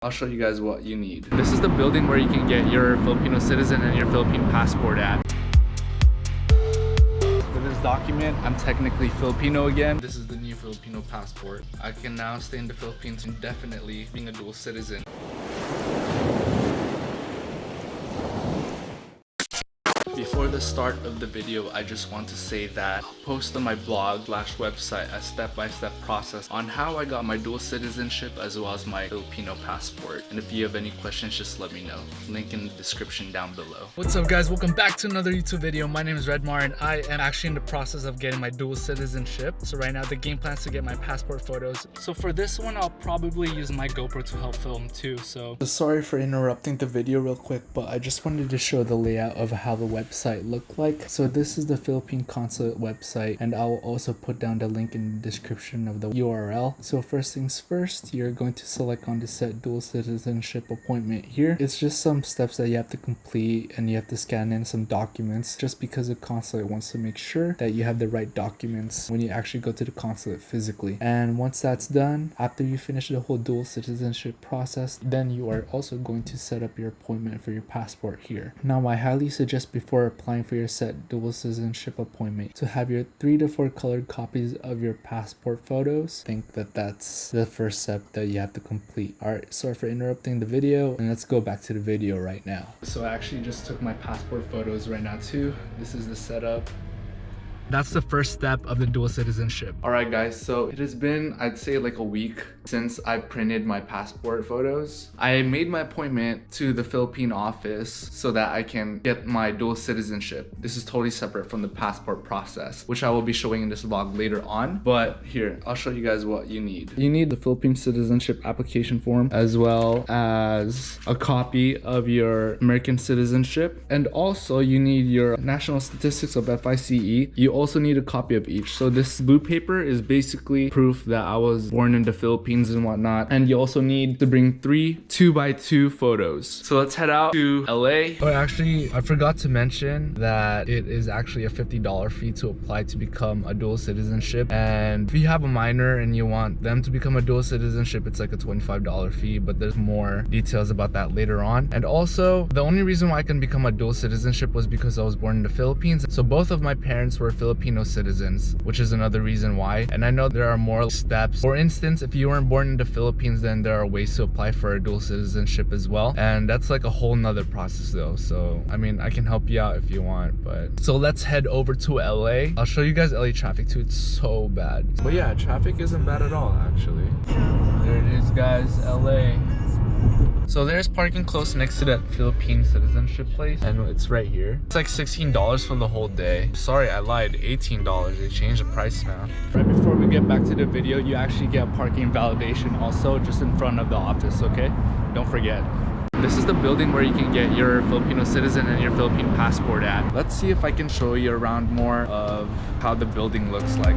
I'll show you guys what you need. This is the building where you can get your Filipino citizen and your Philippine passport at. For this document, I'm technically Filipino again. This is the new Filipino passport. I can now stay in the Philippines indefinitely, being a dual citizen. Before the start of the video, I just want to say that I'll post on my blog/website a step-by-step process on how I got my dual citizenship as well as my Filipino passport. And if you have any questions, just let me know. Link in the description down below. What's up guys, welcome back to another YouTube video. My name is Redmar and I am actually in the process of getting my dual citizenship. So right now the game plan is to get my passport photos. So for this one, I'll probably use my GoPro to help film too. So sorry for interrupting the video real quick, but I just wanted to show the layout of how the website look like. So this is the Philippine Consulate website, and I will also put down the link in the description of the URL. So first things first, you're going to select on the set dual citizenship appointment here. It's just some steps that you have to complete, and you have to scan in some documents just because the consulate wants to make sure that you have the right documents when you actually go to the consulate physically. And once that's done, after you finish the whole dual citizenship process, then you are also going to set up your appointment for your passport here. Now I highly suggest before applying for your set dual citizenship appointment to have your 3 to 4 colored copies of your passport photos. I think that that's the first step that you have to complete. Alright, sorry for interrupting the video, and let's go back to the video right now. So I actually just took my passport photos right now too. This is the setup. That's the first step of the dual citizenship. Alright guys, so it has been, I'd say like a week since I printed my passport photos. I made my appointment to the Philippine office so that I can get my dual citizenship. This is totally separate from the passport process, which I will be showing in this vlog later on. But here, I'll show you guys what you need. You need the Philippine citizenship application form, as well as a copy of your American citizenship. And also you need your national statistics of FICE. You also need a copy of each. So this blue paper is basically proof that I was born in the Philippines and whatnot. And you also need to bring 3 2x2 photos. So let's head out to LA. Oh, actually, I forgot to mention that it is actually a $50 fee to apply to become a dual citizenship. And if you have a minor and you want them to become a dual citizenship, it's like a $25 fee, but there's more details about that later on. And also, the only reason why I can become a dual citizenship was because I was born in the Philippines. So both of my parents were Filipino citizens, which is another reason why. And I know there are more steps. For instance, if you weren't born in the Philippines, then there are ways to apply for a dual citizenship as well. And that's like a whole nother process though. So, I mean, I can help you out if you want, but... So let's head over to LA. I'll show you guys LA traffic too. It's so bad. But yeah, traffic isn't bad at all, actually. There it is, guys, LA. So there's parking close next to that Philippine citizenship place, and it's right here. It's like $16 for the whole day. Sorry, I lied, $18. They changed the price now. Right before we get back to the video, you actually get parking validation also just in front of the office, okay? Don't forget. This is the building where you can get your Filipino citizen and your Philippine passport at. Let's see if I can show you around more of how the building looks like.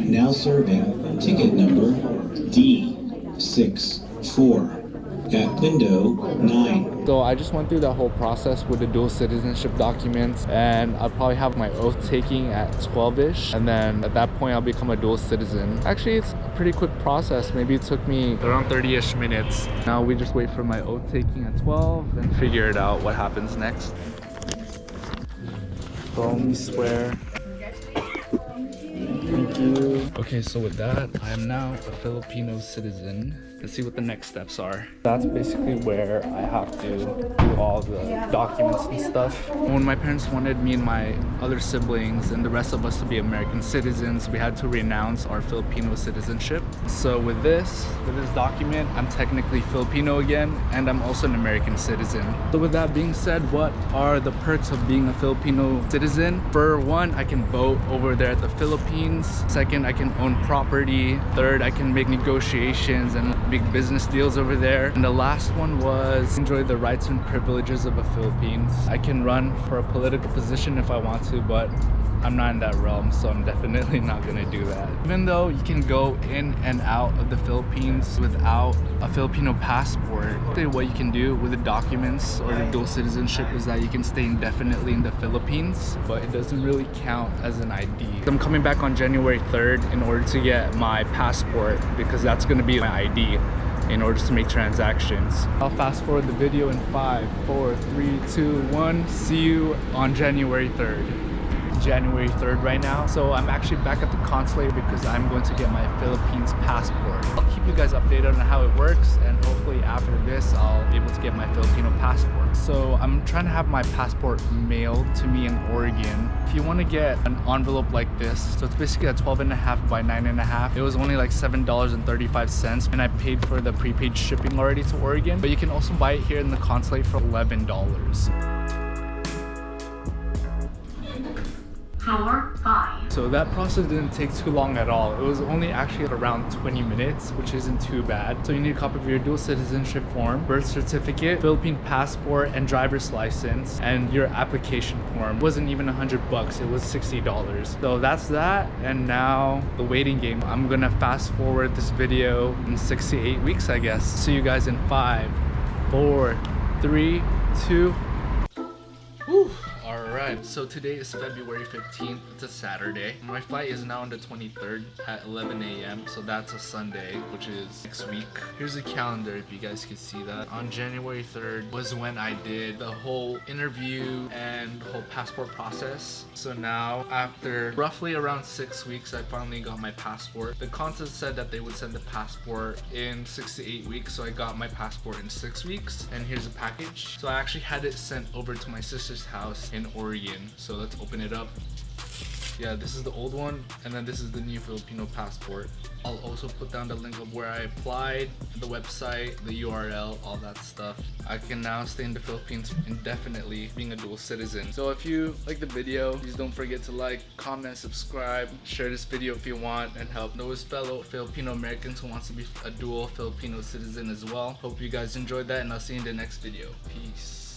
Now serving ticket number D64 at window 9. So I just went through that whole process with the dual citizenship documents, and I'll probably have my oath taking at 12ish, and then at that point I'll become a dual citizen. Actually, it's a pretty quick process. Maybe it took me around 30ish minutes. Now we just wait for my oath taking at 12 and figure it out what happens next. Solemnly swear. Thank you. Okay, so with that, I am now a Filipino citizen. Let's see what the next steps are. That's basically where I have to do all the documents and stuff. When my parents wanted me and my other siblings and the rest of us to be American citizens, we had to renounce our Filipino citizenship. So with this document, I'm technically Filipino again, and I'm also an American citizen. So with that being said, what are the perks of being a Filipino citizen? For one, I can vote over there at the Philippines. Second, I can own property. Third, I can make negotiations and big business deals over there. And the last one was enjoy the rights and privileges of the Philippines. I can run for a political position if I want to, but I'm not in that realm, so I'm definitely not gonna do that. Even though you can go in and out of the Philippines without a Filipino passport, what you can do with the documents or the dual citizenship is that you can stay indefinitely in the Philippines, but it doesn't really count as an ID. I'm coming back on January 3rd in order to get my passport because that's gonna be my ID in order to make transactions. I'll fast forward the video in 5, 4, 3, 2, 1. See you on January 3rd. January 3rd right now. So I'm actually back at the consulate because I'm going to get my Philippines passport. I'll keep you guys updated on how it works, and hopefully after this I'll be able to get my Filipino passport. So I'm trying to have my passport mailed to me in Oregon. If you want to get an envelope like this, so it's basically a 12.5 by 9.5, it was only like $7.35, and I paid for the prepaid shipping already to Oregon, but you can also buy it here in the consulate for $11. Floor 5. So that process didn't take too long at all. It was only actually around 20 minutes, which isn't too bad. So you need a copy of your dual citizenship form, birth certificate, Philippine passport and driver's license, and your application form. It wasn't even $100, it was $60. So that's that, and now the waiting game. I'm gonna fast forward this video in 6 to 8 weeks, I guess. See you guys in 5, 4, 3, 2. Whew. Alright, so today is February 15th, it's a Saturday. My flight is now on the 23rd at 11 a.m. So that's a Sunday, which is next week. Here's the calendar if you guys can see that. On January 3rd was when I did the whole interview and the whole passport process. So now, after roughly around 6 weeks, I finally got my passport. The consulate said that they would send the passport in 6 to 8 weeks, so I got my passport in 6 weeks. And here's a package. So I actually had it sent over to my sister's house in Oregon. So let's open it up. Yeah, this is the old one, and then this is the new Filipino passport. I'll also put down the link of where I applied, the website, the URL, all that stuff. I can now stay in the Philippines indefinitely, being a dual citizen. So if you like the video, please don't forget to like, comment, subscribe, share this video if you want, and help those fellow Filipino Americans who wants to be a dual Filipino citizen as well. Hope you guys enjoyed that, and I'll see you in the next video. Peace.